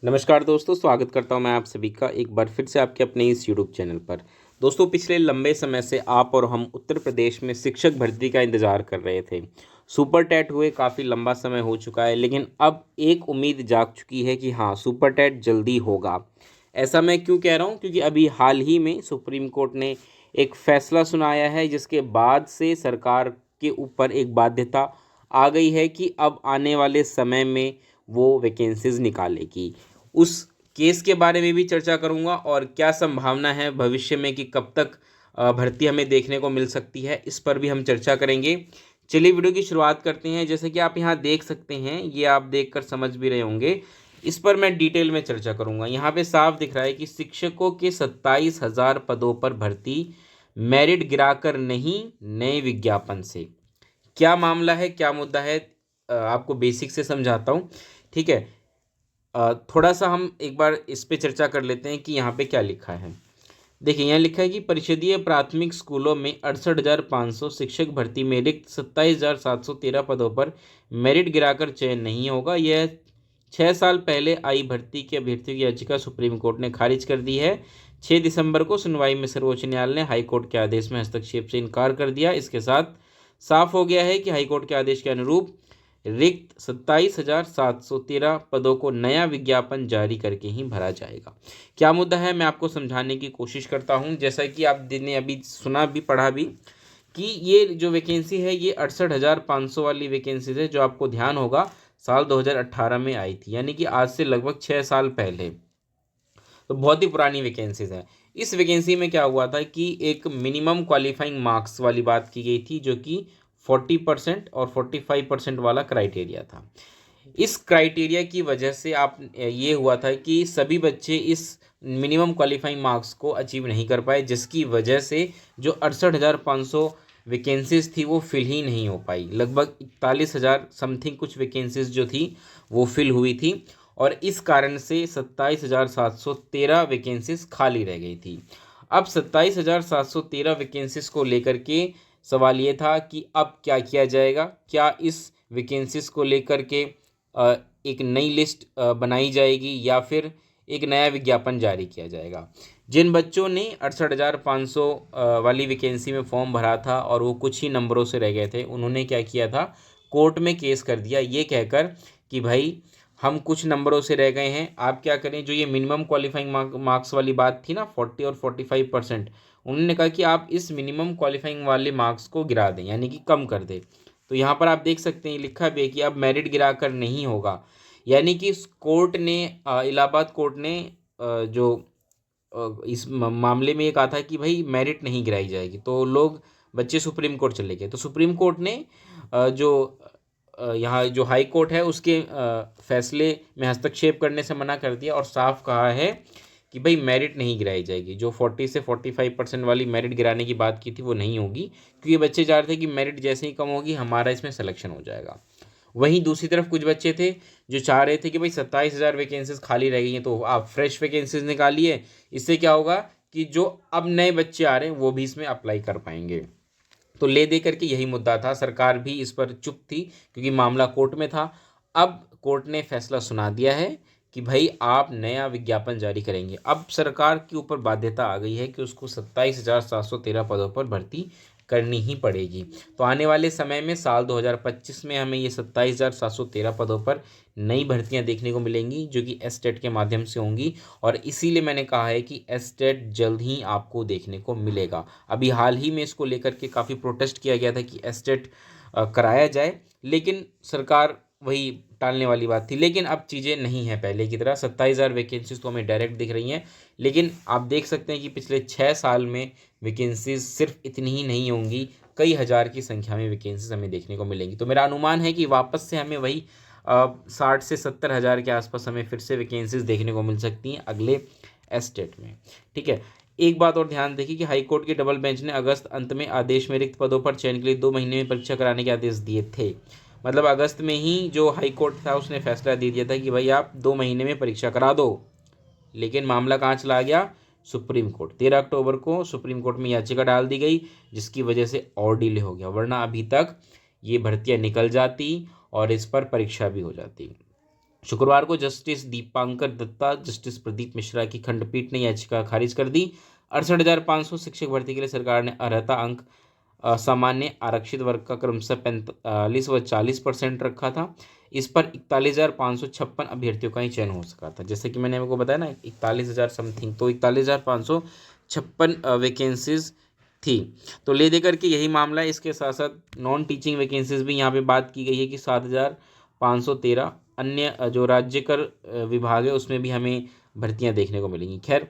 नमस्कार दोस्तों, स्वागत करता हूं मैं आप सभी का एक बार फिर से आपके अपने इस यूट्यूब चैनल पर। दोस्तों, पिछले लंबे समय से आप और हम उत्तर प्रदेश में शिक्षक भर्ती का इंतज़ार कर रहे थे। सुपर टेट हुए काफ़ी लंबा समय हो चुका है, लेकिन अब एक उम्मीद जाग चुकी है कि हाँ, सुपर टेट जल्दी होगा। ऐसा मैं क्यों कह रहा हूँ? क्योंकि अभी हाल ही में सुप्रीम कोर्ट ने एक फैसला सुनाया है, जिसके बाद से सरकार के ऊपर एक बाध्यता आ गई है कि अब आने वाले समय में वो वैकेंसीज निकालेगी। उस केस के बारे में भी चर्चा करूंगा और क्या संभावना है भविष्य में कि कब तक भर्ती हमें देखने को मिल सकती है, इस पर भी हम चर्चा करेंगे। चलिए वीडियो की शुरुआत करते हैं। जैसे कि आप यहाँ देख सकते हैं, ये आप देखकर समझ भी रहे होंगे, इस पर मैं डिटेल में चर्चा करूंगा। यहाँ पे साफ दिख रहा है कि शिक्षकों के 27,000 पदों पर भर्ती, मेरिट गिराकर नहीं, नए विज्ञापन से। क्या मामला है, क्या मुद्दा है, आपको बेसिक से समझाता हूँ। ठीक है, थोड़ा सा हम एक बार इस पे चर्चा कर लेते हैं कि यहाँ पे क्या लिखा है। देखिए, यहाँ लिखा है कि परिषदीय प्राथमिक स्कूलों में 68,500 शिक्षक भर्ती में रिक्त 27,713 पदों पर मेरिट गिराकर चयन नहीं होगा। यह 6 साल पहले आई भर्ती की अभ्यर्थियों की याचिका सुप्रीम कोर्ट ने खारिज कर दी है। 6 दिसंबर को सुनवाई में सर्वोच्च न्यायालय ने हाईकोर्ट के आदेश में हस्तक्षेप से इनकार कर दिया। इसके साथ साफ हो गया है कि हाईकोर्ट के आदेश के अनुरूप रिक्त 27,713 पदों को नया विज्ञापन जारी करके ही भरा जाएगा। क्या मुद्दा है, मैं आपको समझाने की कोशिश करता हूं। जैसा कि आप ने अभी सुना भी, पढ़ा भी, कि ये जो वैकेंसी है ये 68,500 वाली वैकेंसीज है, जो आपको ध्यान होगा साल 2018 में आई थी, यानी कि आज से लगभग 6 साल पहले। तो बहुत ही पुरानी वैकेंसीज है। इस वैकेंसी में क्या हुआ था कि एक मिनिमम क्वालिफाइंग मार्क्स वाली बात की गई थी, जो कि 40% और 45% वाला क्राइटेरिया था। इस क्राइटेरिया की वजह से आप ये हुआ था कि सभी बच्चे इस मिनिमम क्वालिफाइंग मार्क्स को अचीव नहीं कर पाए, जिसकी वजह से जो 68,500 वैकेंसीज थी वो फिल ही नहीं हो पाई। लगभग 41,000 समथिंग कुछ वैकेंसीज जो थी वो फिल हुई थी, और इस कारण से 27,713 वैकेंसीज खाली रह गई थी। अब 27,713 वैकेंसीज को लेकर के सवाल ये था कि अब क्या किया जाएगा। क्या इस वैकेंसीज को लेकर के एक नई लिस्ट बनाई जाएगी, या फिर एक नया विज्ञापन जारी किया जाएगा। जिन बच्चों ने 68,500 वाली वैकेंसी में फॉर्म भरा था और वो कुछ ही नंबरों से रह गए थे, उन्होंने क्या किया था, कोर्ट में केस कर दिया, ये कहकर कि भाई हम कुछ नंबरों से रह गए हैं, आप क्या करें। जो ये मिनिमम क्वालिफाइंग मार्क्स वाली बात थी ना, 40 और 45%, उन्होंने कहा कि आप इस मिनिमम क्वालिफाइंग वाले मार्क्स को गिरा दें, यानी कि कम कर दें। तो यहाँ पर आप देख सकते हैं लिखा भी है कि अब मेरिट गिराकर नहीं होगा, यानी कि कोर्ट ने, इलाहाबाद कोर्ट ने जो इस मामले में ये कहा था कि भाई मेरिट नहीं गिराई जाएगी। तो लोग, बच्चे सुप्रीम कोर्ट चले गए। तो सुप्रीम कोर्ट ने जो यहाँ जो हाई कोर्ट है उसके फैसले में हस्तक्षेप करने से मना कर दिया, और साफ कहा है कि भाई मेरिट नहीं गिराई जाएगी। जो 40 से 45% वाली मेरिट गिराने की बात की थी वो नहीं होगी, क्योंकि बच्चे चाह रहे थे कि मेरिट जैसे ही कम होगी हमारा इसमें सिलेक्शन हो जाएगा। वहीं दूसरी तरफ कुछ बच्चे थे जो चाह रहे थे कि भाई 27,000 वैकेंसीज खाली रह गई हैं, तो आप फ्रेश वैकेंसीज निकालिए। इससे क्या होगा कि जो अब नए बच्चे आ रहे हैं वो भी इसमें अप्लाई कर पाएंगे। तो ले दे करके यही मुद्दा था। सरकार भी इस पर चुप थी, क्योंकि मामला कोर्ट में था। अब कोर्ट ने फैसला सुना दिया है कि भाई आप नया विज्ञापन जारी करेंगे। अब सरकार के ऊपर बाध्यता आ गई है कि उसको 27,713 पदों पर भर्ती करनी ही पड़ेगी। तो आने वाले समय में साल 2025 में हमें ये 27,713 पदों पर नई भर्तियां देखने को मिलेंगी, जो कि एसटेट के माध्यम से होंगी। और इसीलिए मैंने कहा है कि एसटेट जल्द ही आपको देखने को मिलेगा। अभी हाल ही में इसको लेकर के काफ़ी प्रोटेस्ट किया गया था कि एसटेट कराया जाए, लेकिन सरकार वही टालने वाली बात थी। लेकिन अब चीज़ें नहीं हैं पहले की तरह। 27,000 वैकेंसीज तो हमें डायरेक्ट दिख रही हैं, लेकिन आप देख सकते हैं कि पिछले 6 साल में वैकेंसीज सिर्फ इतनी ही नहीं होंगी, कई हज़ार की संख्या में वैकेंसीज हमें देखने को मिलेंगी। तो मेरा अनुमान है कि वापस से हमें वही 60 से 70 हज़ार के आसपास हमें फिर से वैकेंसीज देखने को मिल सकती हैं अगले एस्टेट में। ठीक है, एक बात और ध्यान देखिए कि हाईकोर्ट के डबल बेंच ने अगस्त अंत में आदेश में रिक्त पदों पर चयन के लिए 2 महीने में परीक्षा कराने के आदेश दिए थे। मतलब अगस्त में ही जो हाईकोर्ट था उसने फैसला दे दिया था कि भाई आप 2 महीने में परीक्षा करा दो। लेकिन मामला कहाँ चला गया, सुप्रीम कोर्ट। 13 अक्टूबर को सुप्रीम कोर्ट में याचिका डाल दी गई, जिसकी वजह से और डिले हो गया, वरना अभी तक ये भर्तियां निकल जाती और इस पर परीक्षा भी हो जाती। शुक्रवार को जस्टिस दीपांकर दत्ता, जस्टिस प्रदीप मिश्रा की खंडपीठ ने याचिका खारिज कर दी। 68,500 शिक्षक भर्ती के लिए सरकार ने अर्हता अंक सामान्य आरक्षित वर्ग का क्रमशः 45 व 40% रखा था। इस पर 41,556 अभ्यर्थियों का ही चयन हो सका था। जैसे कि मैंने आपको बताया ना 41,000 समथिंग, तो 41,556 वैकेंसीज थी। तो ले दे करके यही मामला है। इसके साथ साथ नॉन टीचिंग वैकेंसीज भी यहाँ पे बात की गई है कि 7,513 अन्य जो राज्य कर विभाग है उसमें भी हमें भर्तियां देखने को मिलेंगी। खैर,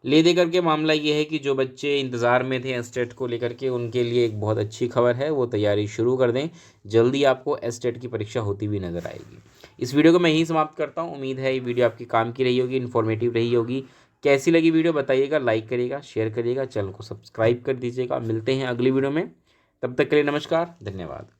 ले दे करके मामला ये है कि जो बच्चे इंतज़ार में थे एस्टेट को लेकर के, उनके लिए एक बहुत अच्छी खबर है, वो तैयारी शुरू कर दें। जल्दी आपको एस्टेट की परीक्षा होती हुई नज़र आएगी। इस वीडियो को मैं यहीं समाप्त करता हूँ। उम्मीद है ये वीडियो आपके काम की रही होगी, इन्फॉर्मेटिव रही होगी। कैसी लगी वीडियो बताइएगा, लाइक करिएगा, शेयर करिएगा, चैनल को सब्सक्राइब कर दीजिएगा। मिलते हैं अगली वीडियो में, तब तक के लिए नमस्कार, धन्यवाद।